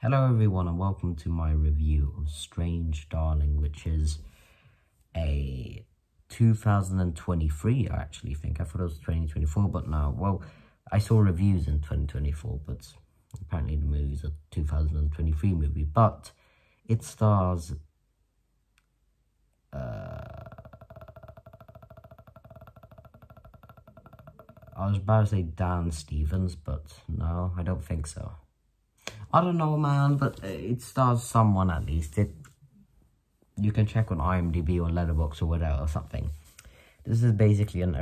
Hello everyone and welcome to my review of Strange Darling, which is a 2023, I actually think. I thought it was 2024, but no. Well, I saw reviews in 2024, but apparently the movie's a 2023 movie. But it stars I was about to say Dan Stevens, but no, I don't think so. I don't know, man, but it stars someone at least. You can check on IMDb or Letterboxd or whatever or something. This is basically an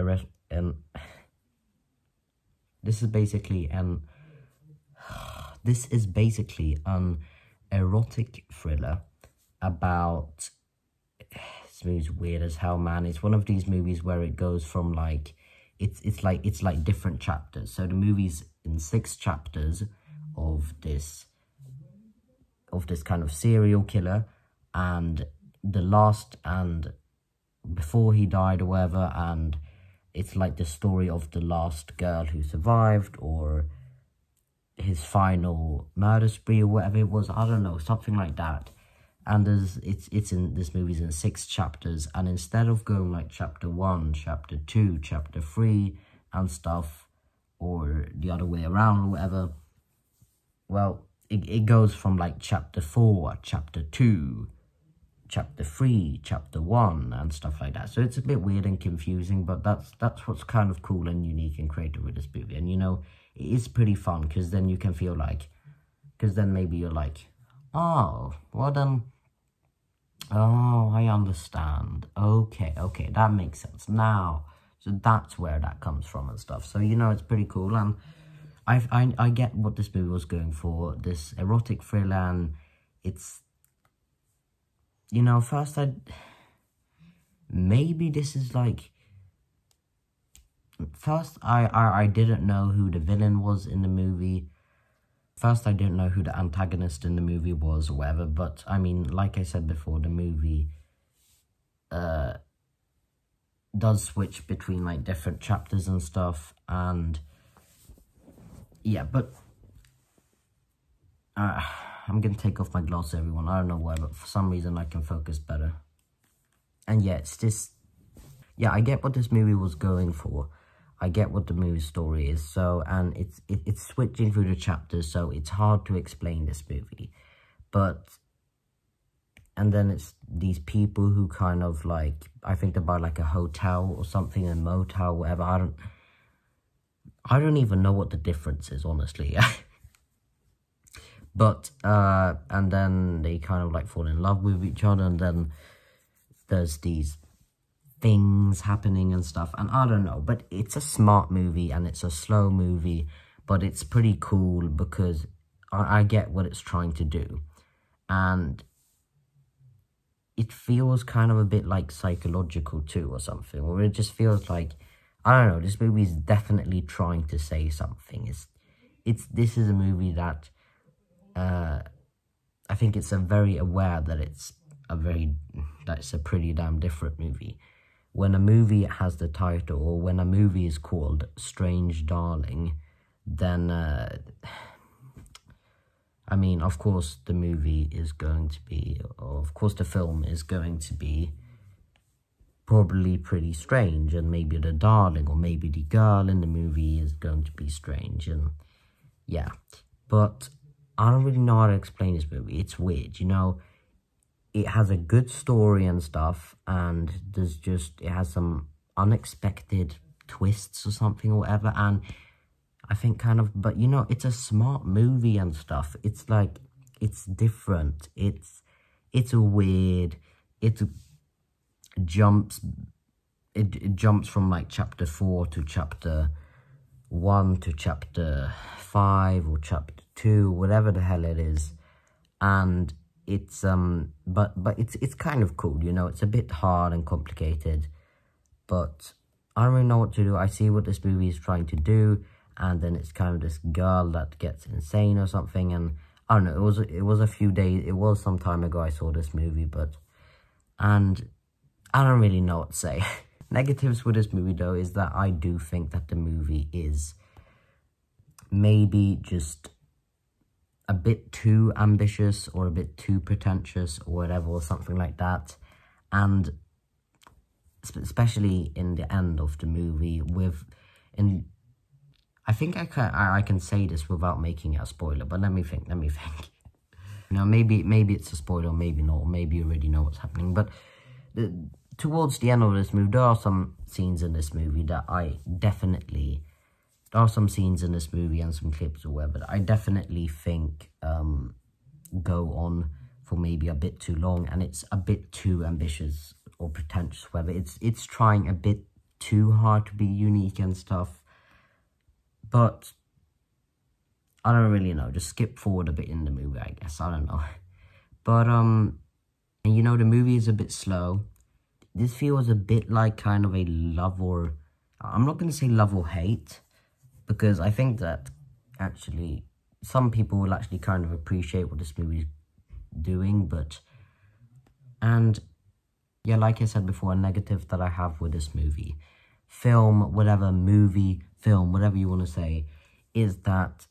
erotic thriller about. This movie's weird as hell, man. It's one of these movies where it goes from like it's like different chapters. So the movie's in 6 chapters of this kind of serial killer, and the last and before he died or whatever, and it's like the story of the last girl who survived, or his final murder spree or whatever it was. I don't know, something like that. And this movie's in 6 chapters, and instead of going like chapter 1, chapter 2, chapter 3 and stuff, or the other way around or whatever, well, it goes from like chapter 4, chapter 2, chapter 3, chapter 1 and stuff like that. So it's a bit weird and confusing, but that's what's kind of cool and unique and creative with this movie. And you know, it is pretty fun, because then you can feel like, because then maybe you're like, oh, well then, oh, I understand. Okay, that makes sense now. So that's where that comes from and stuff. So, you know, it's pretty cool. And I get what this movie was going for, this erotic thriller, and it's, you know, maybe this is like, first I didn't know who the villain was in the movie. First, I didn't know who the antagonist in the movie was or whatever, but, I mean, like I said before, the movie does switch between, like, different chapters and stuff, and, yeah, but, I'm gonna take off my glasses, everyone. I don't know why, but for some reason I can focus better. And, yeah, it's just, yeah, I get what this movie was going for. I get what the movie story is, so, and it's switching through the chapters, so it's hard to explain this movie. But, and then it's these people who kind of like, I think they're by like a hotel or something, a motel, whatever. I don't even know what the difference is, honestly. But, and then they kind of like fall in love with each other, and then there's these things happening and stuff, and I don't know, but it's a smart movie and it's a slow movie, but it's pretty cool because I get what it's trying to do, and it feels kind of a bit like psychological too or something, or it just feels like, I don't know, this movie is definitely trying to say something. This is a movie that I think it's very aware that it's a pretty damn different movie. When a movie has the title, or when a movie is called Strange Darling, then, I mean, of course the movie is going to be, or of course the film is going to be probably pretty strange, and maybe the darling, or maybe the girl in the movie is going to be strange, and yeah. But I don't really know how to explain this movie. It's weird, you know. It has a good story and stuff, and it has some unexpected twists or something or whatever, and I think kind of, but you know, it's a smart movie and stuff. It's like, it's different, it's weird, it jumps from like chapter 4 to chapter 1 to chapter 5 or chapter 2, whatever the hell it is, and it's but it's kind of cool, you know. It's a bit hard and complicated, but I don't really know what to do. I see what this movie is trying to do, and then it's kind of this girl that gets insane or something, and I don't know, it was some time ago I saw this movie, and I don't really know what to say. Negatives with this movie though is that I do think that the movie is maybe just a bit too ambitious or a bit too pretentious or whatever, or something like that. And especially in the end of the movie, I think I can say this without making it a spoiler, but let me think. You know, maybe it's a spoiler, maybe not, maybe you already know what's happening. But towards the end of this movie, there are some scenes in this movie that there are some scenes in this movie and some clips or whatever that I definitely think go on for maybe a bit too long, and it's a bit too ambitious or pretentious, whether it's trying a bit too hard to be unique and stuff. But I don't really know, just skip forward a bit in the movie, I guess, I don't know. But you know, the movie is a bit slow. This feels a bit like kind of a love, or I'm not going to say love or hate, because I think that actually some people will actually kind of appreciate what this movie is doing, and yeah, like I said before, a negative that I have with this movie, film, whatever you want to say, is that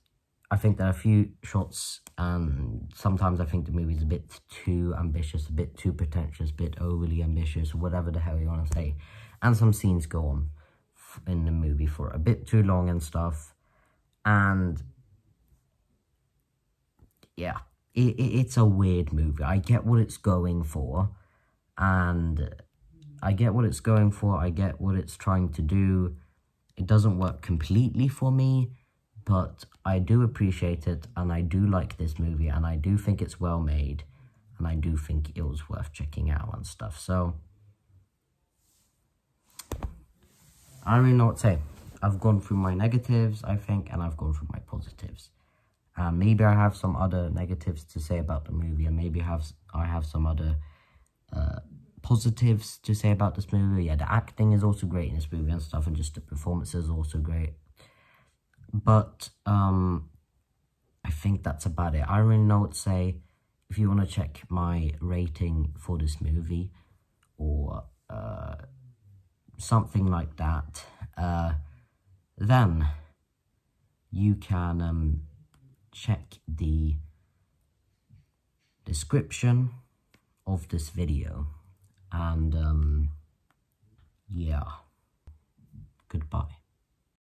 I think there are a few shots, and sometimes I think the movie is a bit too ambitious, a bit too pretentious, a bit overly ambitious, whatever the hell you want to say. And some scenes go on in the movie for a bit too long and stuff. And yeah, it's a weird movie. I get what it's going for, and I get what it's going for. I get what it's trying to do. It doesn't work completely for me, but I do appreciate it, and I do like this movie, and I do think it's well made, and I do think it was worth checking out and stuff. So I don't really know what to say. I've gone through my negatives, I think, and I've gone through my positives. Maybe I have some other negatives to say about the movie, and maybe I have some other positives to say about this movie. Yeah, the acting is also great in this movie and stuff, and just the performances are also great. But I think that's about it. I don't really know what to say. If you want to check my rating for this movie, or something like that, then you can check the description of this video. And yeah, goodbye.